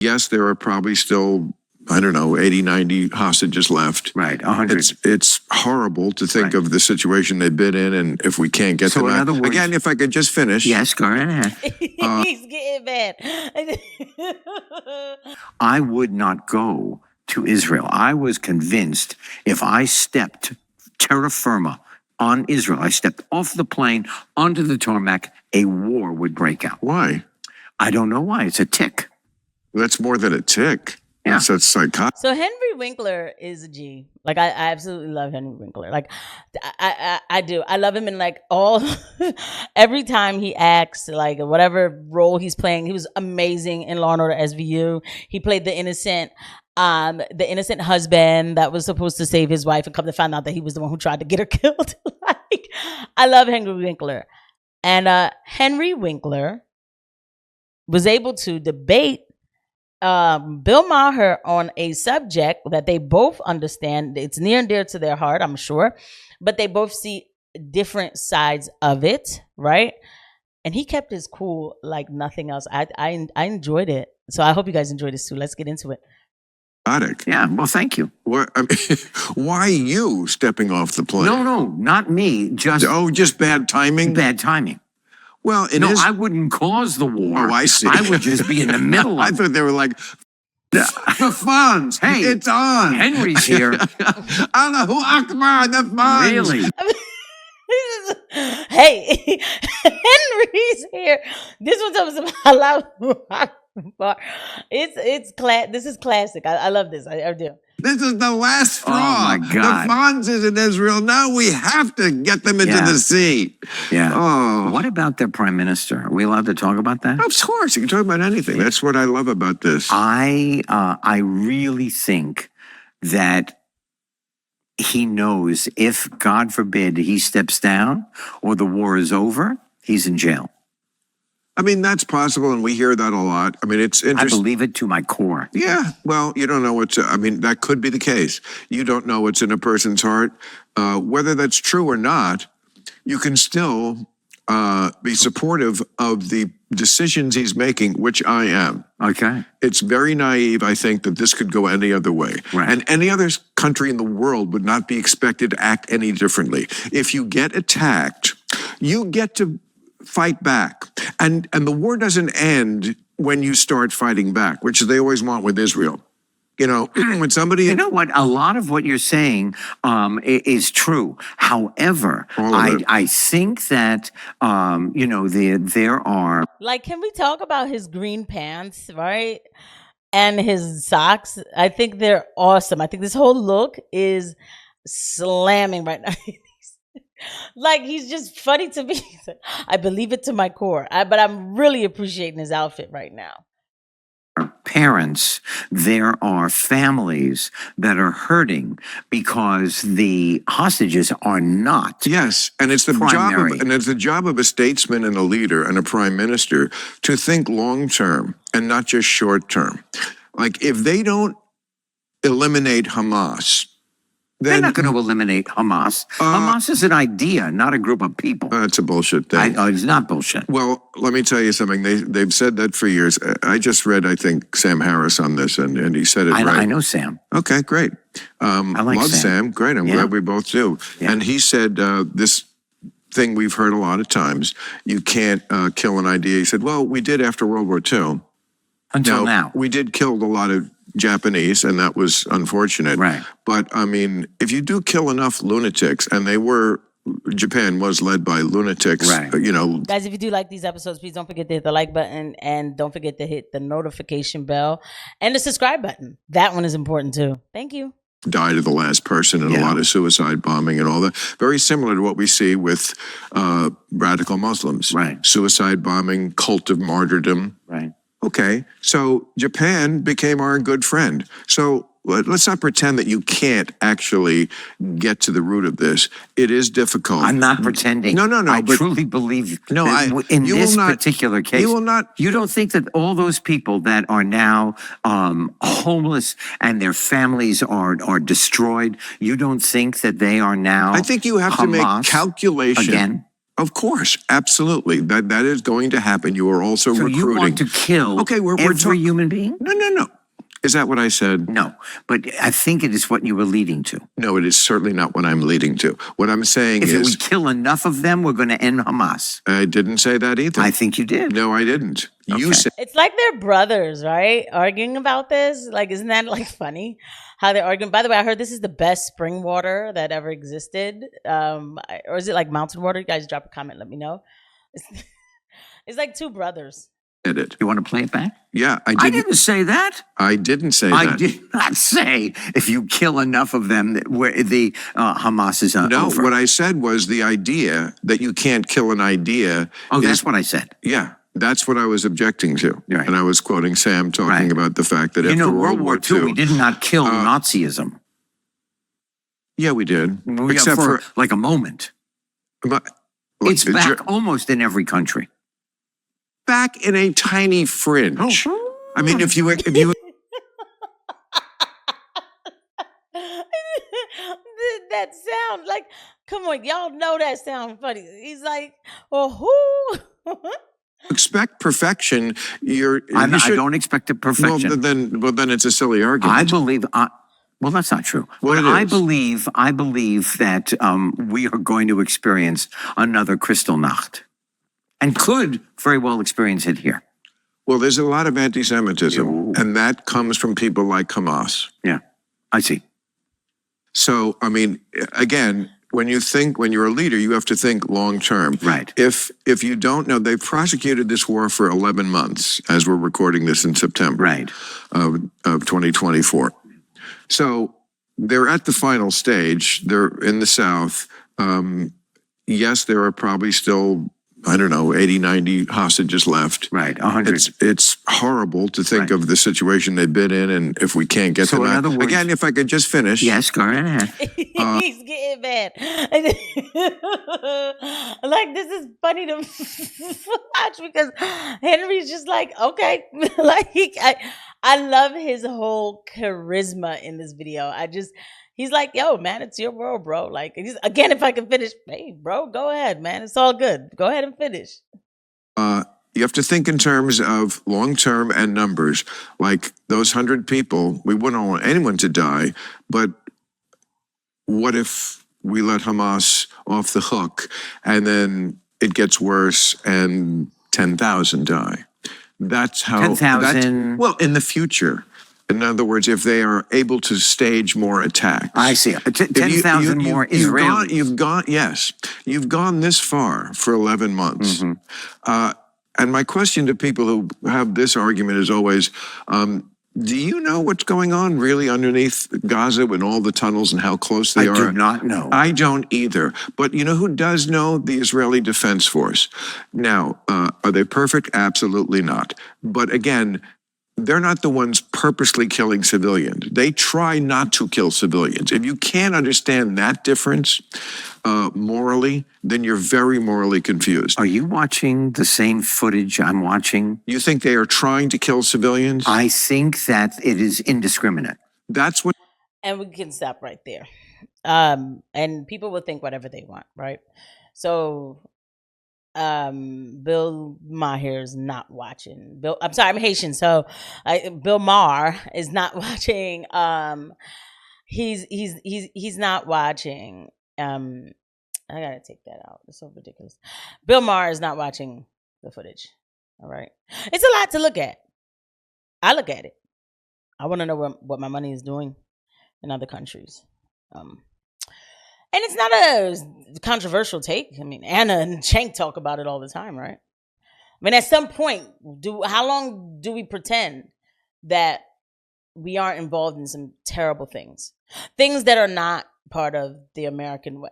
Yes, there are probably still, I don't know, 80, 90 hostages left. Right, 100. It's horrible to think of the situation they've been in, and if we can't get them out. Again, if I could just finish. Yes, go ahead. He's getting mad. I would not go to Israel. I was convinced if I stepped terra firma on Israel, I stepped off the plane onto the tarmac, a war would break out. Why? I don't know why. It's a tick. That's more than a tick. Yeah. That's psychotic. So Henry Winkler is a G. Like I absolutely love Henry Winkler. Like I do. I love him in like all every time he acts, like whatever role he's playing. He was amazing in Law and Order SVU. He played the innocent husband that was supposed to save his wife and come to find out that he was the one who tried to get her killed. Like I love Henry Winkler. And Henry Winkler was able to debate Bill Maher on a subject that they both understand. It's near and dear to their heart, I'm sure, but they both see different sides of it, right? And he kept his cool like nothing else. I enjoyed it. So I hope you guys enjoyed this too. Let's get into it. Yeah, well, thank you. What, I mean, why you stepping off the plane? No, not me. Just bad timing? Bad timing. Well, I wouldn't cause the war. Oh, I see. I would just be in the middle of I thought they were like, the funds. Hey, it's on. Henry's here. Allahu Akbar, the funds. Really? Hey, Henry's here. This one's about Allahu Akbar. This is classic. I love this. I do. This is the last straw. Oh, my God. The funds is in Israel. Now we have to get them into the sea. Yeah. Oh. What about their prime minister? Are we allowed to talk about that? Of course. You can talk about anything. That's what I love about this. I really think that he knows if, God forbid, he steps down or the war is over, he's in jail. I mean, that's possible, and we hear that a lot. I mean, it's interesting. I believe it to my core. Yeah, well, you don't know what's, I mean, that could be the case. You don't know what's in a person's heart. Whether that's true or not, you can still be supportive of the decisions he's making, which I am. Okay. It's very naive, I think, that this could go any other way. Right. And any other country in the world would not be expected to act any differently. If you get attacked, you get to fight back. And the war doesn't end when you start fighting back, which they always want with Israel. You know, when somebody... You know what? A lot of what you're saying is true. However, I think that, you know, there are... Like, can we talk about his green pants, right? And his socks? I think they're awesome. I think this whole look is slamming right now. Like, he's just funny to me. I believe it to my core. But I'm really appreciating his outfit right now. Parents, there are families that are hurting because the hostages are not. Yes, and it's the job of a statesman and a leader and a prime minister to think long term and not just short term. Like, if they don't eliminate Hamas, they're not going to eliminate Hamas. Hamas is an idea, not a group of people. That's a bullshit thing. It's not bullshit. Well, let me tell you something. They've said that for years. I just read, I think, Sam Harris on this, and he said it right. I know Sam. Okay, great. I like love Sam. Great. I'm glad we both do. Yeah. And he said this thing we've heard a lot of times, you can't kill an idea. He said, well, we did after World War II. Until now. We did kill a lot of Japanese, and that was unfortunate. Right. But, I mean, if you do kill enough lunatics, and Japan was led by lunatics, right. You know. Guys, if you do like these episodes, please don't forget to hit the like button, and don't forget to hit the notification bell and the subscribe button. That one is important too. Thank you. Died of the last person and a lot of suicide bombing and all that. Very similar to what we see with radical Muslims. Right. Suicide bombing, cult of martyrdom. Right. Okay, so Japan became our good friend. So let's not pretend that you can't actually get to the root of this. It is difficult. I'm not pretending. No. I truly believe in this particular case. You will not. You don't think that all those people that are now homeless and their families are destroyed, you don't think that they are now I think you have to make calculation. Again? Of course, absolutely. That is going to happen. You are also So recruiting. you want to kill every human being? No. Is that what I said? No, but I think it is what you were leading to. No, it is certainly not what I'm leading to. What I'm saying If is, we kill enough of them, we're going to end Hamas. I didn't say that either. I think you did. No, I didn't. You Okay. said It's like they're brothers, right? Arguing about this. Like, isn't that like funny how they're arguing? By the way, I heard this is the best spring water that ever existed. Or is it like mountain water? You guys drop a comment, let me know. It's like two brothers. it. You want to play it back? Yeah, I didn't say that. I didn't say I that. did not say if you kill enough of them, where the Hamas is No, over. what I said was the idea that you can't kill an idea. Oh, that's what I said. Yeah, that's what I was objecting to. Right. And I was quoting Sam talking about the fact that after World War II, we did not kill Nazism. Yeah, we did. We Except for like a moment. But, It's back almost in every country. Back in a tiny fringe. Oh. I mean, if you That sound like, come on, y'all know that sound funny. He's like, oh, who? expect perfection, I don't expect a perfection. Well, then it's a silly argument. I believe. Well, that's not true. Well, but I believe that we are going to experience another Kristallnacht, and could very well experience it here. Well, there's a lot of anti-Semitism, and that comes from people like Hamas. Yeah, I see. So, I mean, again, when you're a leader, you have to think long term. Right. If you don't know, they've prosecuted this war for 11 months, as we're recording this in September of 2024. So they're at the final stage. They're in the South. Yes, there are probably still, I don't know, 80, 90 hostages left. Right, 100. It's horrible to think of the situation they've been in, and if we can't get them out. Again, if I could just finish. Yes, go right ahead. He's getting mad. Like, this is funny to watch because Henry's just like, okay. Like, I love his whole charisma in this video. He's like, yo, man, it's your world, bro. Like, again, if I can finish, hey, bro, go ahead, man. It's all good. Go ahead and finish. You have to think in terms of long-term and numbers. Like those 100 people, we wouldn't want anyone to die, but what if we let Hamas off the hook and then it gets worse and 10,000 die? That's how 10,000. Well, in the future. In other words, if they are able to stage more attacks. I see. 10,000 more Israelis. You've gone this far for 11 months. And my question to people who have this argument is always, do you know what's going on really underneath Gaza in all the tunnels and how close they are? I do not know. I don't either. But you know who does know? The Israeli Defense Force. Now, are they perfect? Absolutely not. But again, they're not the ones purposely killing civilians. They try not to kill civilians. If you can't understand that difference morally, then you're very morally confused. Are you watching the same footage I'm watching? You think they are trying to kill civilians? I think that it is indiscriminate. That's what... And we can stop right there. And people will think whatever they want, right? So... Bill Maher is not watching. I'm sorry, I'm Haitian, so Bill Maher is not watching. He's not watching. I gotta take that out. It's so ridiculous. Bill Maher is not watching the footage. All right, it's a lot to look at. I look at it. I want to know what my money is doing in other countries. And it's not a controversial take. I mean, Anna and Cenk talk about it all the time, right? I mean, at some point, how long do we pretend that we aren't involved in some terrible things? Things that are not part of the American way.